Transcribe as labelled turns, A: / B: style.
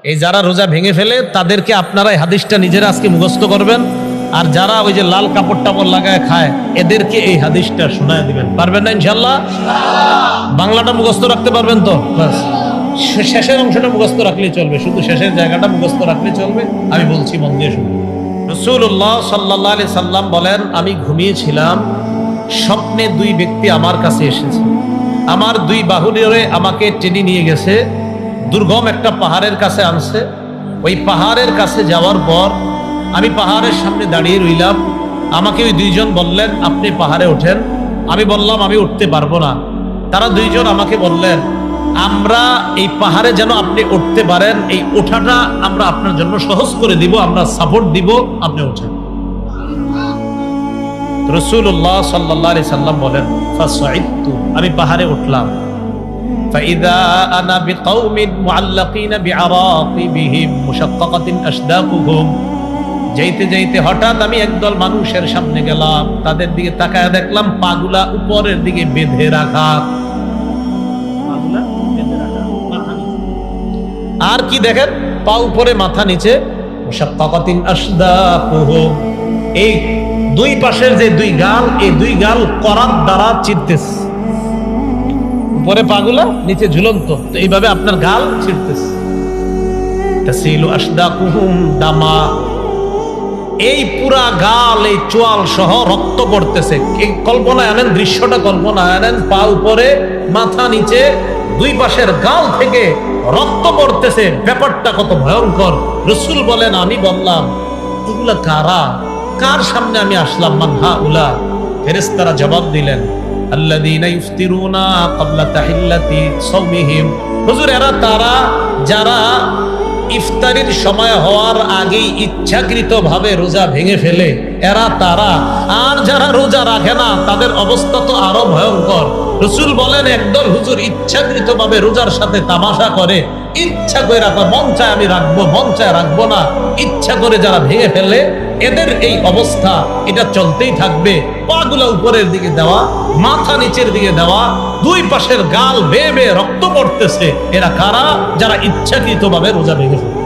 A: এই যারা রোজা ভেঙে ফেলে তাদেরকে আপনারা এই হাদিসটা নিজেরা আজকে মুখস্থ করবেন, আর যারা ওই যে লাল কাপড় টাপড় লাগায় খায় এদেরকে এই হাদিসটা শোনায় দিবেন। পারবেন না ইনশাল্লাহ? বাংলাটা মুখস্থ রাখতে পারবেন তো? বাস শেষের অংশটা মুখস্থ রাখলেই চলবে, শুধু শেষের জায়গাটা মুখস্থ রাখলেই চলবে। আমি বলছি মন দিয়ে শুনুন। রাসূলুল্লাহ সাল্লাল্লাহু আলাইহি সাল্লাম বলেন, আমি ঘুমিয়েছিলাম, স্বপ্নে দুই ব্যক্তি আমার কাছে এসেছে, আমার দুই বাহু ধরে আমাকে টেনে নিয়ে গেছে, দুর্গম একটা পাহাড়ের কাছে আনছে। ওই পাহাড়ের কাছে যাওয়ার পর আমি পাহাড়ের সামনে দাঁড়িয়ে রইলাম। আমাকে ওই দুইজন বললেন, আপনি পাহাড়ে ওঠেন। আমি বললাম, আমি উঠতে পারবো না। তারা দুইজন আমাকে বললেন, আমরা এই পাহাড়ে যেন আপনি উঠতে পারেন, এই ওঠাটা আমরা আপনার জন্য সহজ করে দিব, আমরা সাপোর্ট দিব, আপনি ওঠেন। রাসূলুল্লাহ সাল্লাল্লাহু আলাইহি সাল্লাম বলেন, ফাসাইদতু, আমি পাহাড়ে উঠলাম। فإذا أنا بقوم معلقين بعراقبهم مشققة أشداقهم, যাইতে যাইতে হঠাৎ আমি একদল মানুষের সামনে গেলাম, তাদের দিকে তাকায় দেখলাম পাগুলা উপরের দিকে বেঁধে রাখা। আর কি দেখেন? পা উপরে মাথা নিচে। মুশাক্কাকাতিন আশদাকুহুম, এই দুই পাশের যে দুই গাল, এই দুই গাল করাত দ্বারা চিরতেছে। উপরে পাগুলা, নিচে ঝুলন্ত, তো এইভাবে আপনার গাল ছিঁড়তেছে। তাসিলু আশদাকুহুম দামা, এই পুরা গাল, এই চোয়াল সহ রক্ত পড়তেছে। এই কল্পনায় আনেন, দৃশ্যটা কল্পনায় আনেন, পা উপরে মাথা নিচে, দুই পাশের গাল থেকে রক্ত পড়তেছে। ব্যাপারটা কত ভয়ঙ্কর! রাসূল বলেন, আমি বললাম, এগুলা কারা? কার সামনে আমি আসলাম? মান হাউলা? ফেরেশতারা জবাব দিলেন, আল্লাযীনা ইফতিরুনা ক্বাবলা তাহিল্লাতি সাওমিহিম, হুজুর এরা তারা যারা ইফতারির সময় হওয়ার আগেই ইচ্ছাকৃতভাবে রোজা ভেঙে ফেলে, এরা তারা। আর যারা রোজা রাখে না তাদের অবস্থা তো আরো ভয়ঙ্কর। রাসূল বলেন, একদল হুজুর ইচ্ছাকৃতভাবে রোজার সাথে তামাশা করে, ইচ্ছা করে রাখা, মন চায় আমি রাখবো, মন চায় রাখবো না, ইচ্ছা করে যারা ভেঙে ফেলে, এদের এই অবস্থা, এটা চলতেই থাকবে। পাগুলা উপরের দিকে দেওয়া, মাথা নিচের দিকে দেওয়া, দুই পাশের গাল বেয়ে বেয়ে রক্ত পড়তেছে। এরা কারা? যারা ইচ্ছাকৃতভাবে রোজা ভেঙে ফেলে।